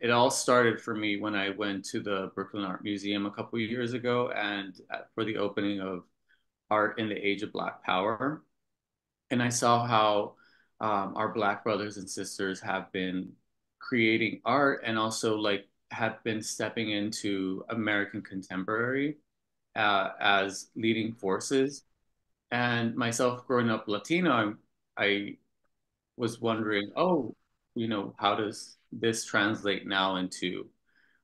it all started for me when I went to the Brooklyn Art Museum a couple of years ago and for the opening of Art in the Age of Black Power. And I saw how our Black brothers and sisters have been creating art and also like have been stepping into American contemporary as leading forces. And myself growing up Latino, I was wondering, oh, how does this translate now into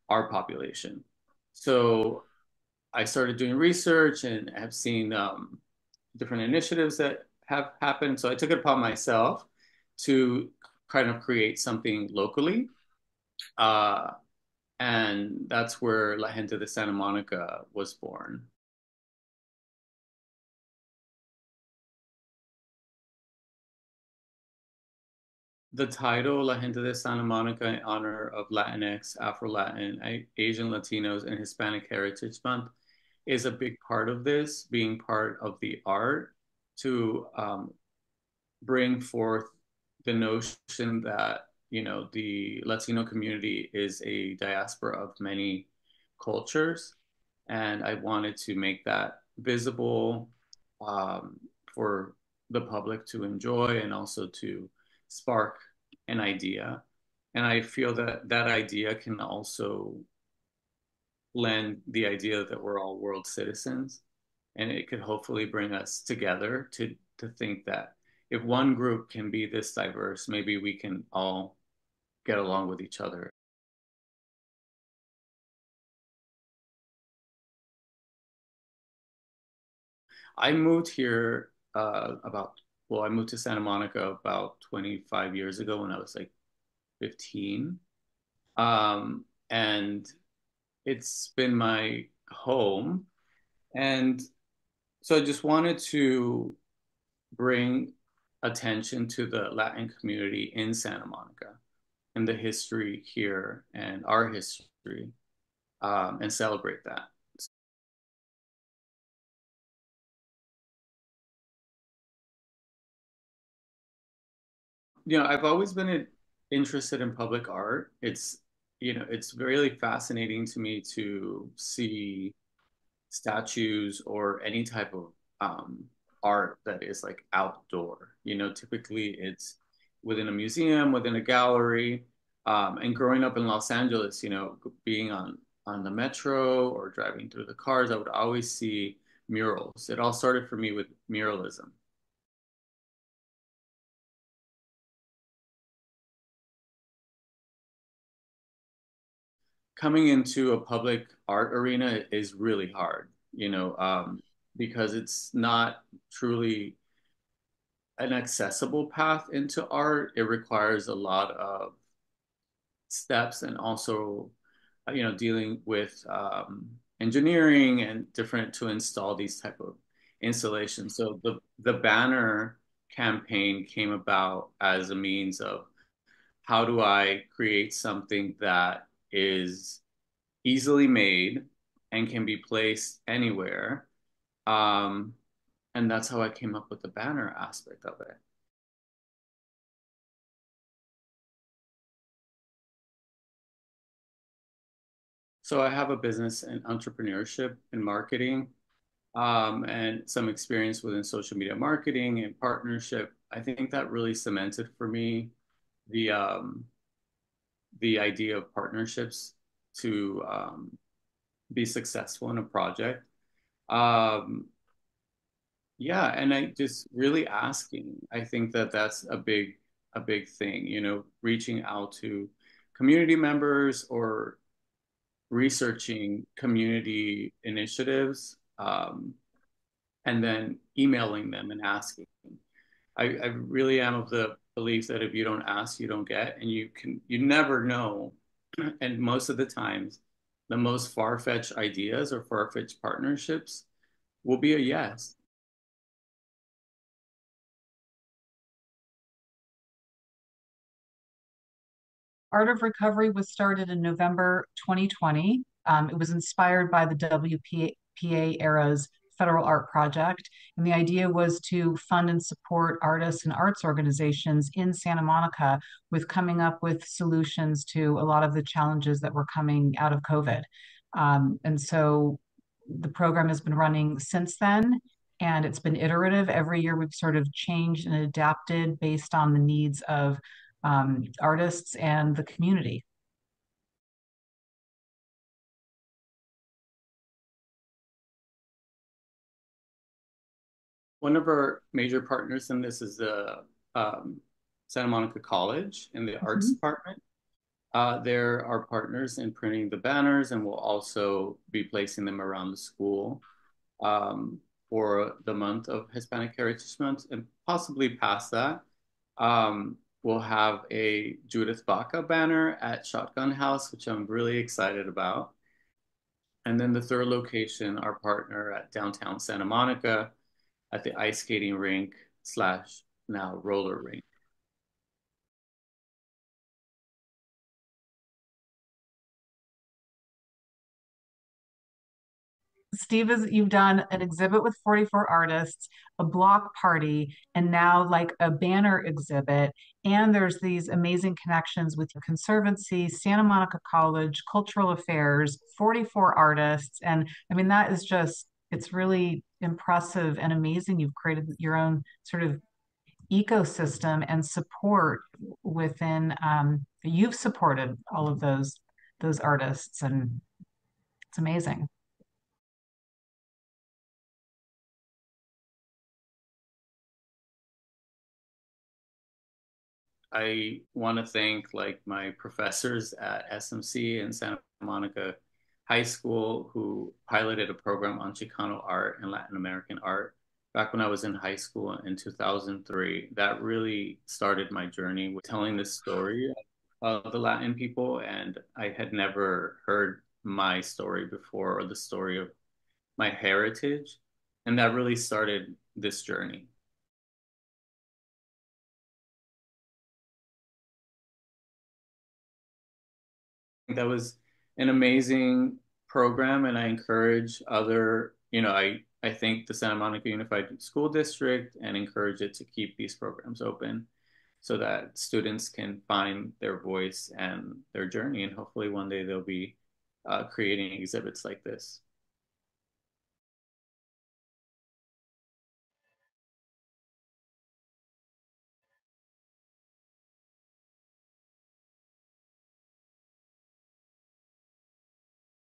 our population? So I started doing research and have seen different initiatives that have happened. So I took it upon myself to kind of create something locally. Uh, and that's where La Gente de Santa Monica was born. The title La Gente de Santa Monica in honor of Latinx, Afro Latin, Asian Latinos, and Hispanic Heritage Month is a big part of this, being part of the art to bring forth the notion that, the Latino community is a diaspora of many cultures. And I wanted to make that visible um, for the public to enjoy and also to spark an idea. And I feel that that idea can also lend the idea that we're all world citizens. And it could hopefully bring us together to think that if one group can be this diverse, maybe we can all get along with each other. I moved here I moved to Santa Monica about 25 years ago when I was like 15. And it's been my home. And so I just wanted to bring attention to the Latin community in Santa Monica and the history here and our history and celebrate that. I've always been interested in public art. It's really fascinating to me to see statues or any type of art that is like outdoor. Typically it's within a museum, within a gallery. And growing up in Los Angeles, being on the metro or driving through the cars, I would always see murals. It all started for me with muralism. Coming into a public art arena is really hard, because it's not truly an accessible path into art. It requires a lot of steps and also, dealing with engineering and different to install these type of installations. So the banner campaign came about as a means of how do I create something that is easily made and can be placed anywhere. Um, and that's how I came up with the banner aspect of it. So I have a business in entrepreneurship and marketing, and some experience within social media marketing and partnership. I think that really cemented for me the the idea of partnerships to be successful in a project. Um, Yeah, and I just really asking. I think that that's a big thing, reaching out to community members or researching community initiatives, and then emailing them and asking. I really am of the belief that if you don't ask, you don't get, and you never know. And most of the times, the most far-fetched ideas or far-fetched partnerships will be a yes. Art of Recovery was started in November 2020. It was inspired by the WPA era's federal art project. And the idea was to fund and support artists and arts organizations in Santa Monica with coming up with solutions to a lot of the challenges that were coming out of COVID. And so the program has been running since then, and it's been iterative. Every year we've sort of changed and adapted based on the needs of artists and the community. One of our major partners in this is the Santa Monica College in the arts Mhm. department. They're our partners in printing the banners, and we'll also be placing them around the school um, for the month of Hispanic Heritage Month and possibly past that. We'll have a Judith Baca banner at Shotgun House, which I'm really excited about. And then the third location, our partner at downtown Santa Monica at the ice skating rink slash now roller rink. Steve, is you've done an exhibit with 44 artists, a block party, and now like a banner exhibit. And there's these amazing connections with your conservancy, Santa Monica College, cultural affairs, 44 artists. And I mean, that is just, it's really impressive and amazing. You've created your own sort of ecosystem and support within, you've supported all of those artists, and it's amazing. I want to thank like my professors at SMC and Santa Monica High School who piloted a program on Chicano art and Latin American art back when I was in high school in 2003. That really started my journey with telling this story of the Latin people, and I had never heard my story before or the story of my heritage, and that really started this journey. That was an amazing program, and I encourage other, I think the Santa Monica Unified School District and encourage it to keep these programs open so that students can find their voice and their journey, and hopefully one day they'll be creating exhibits like this.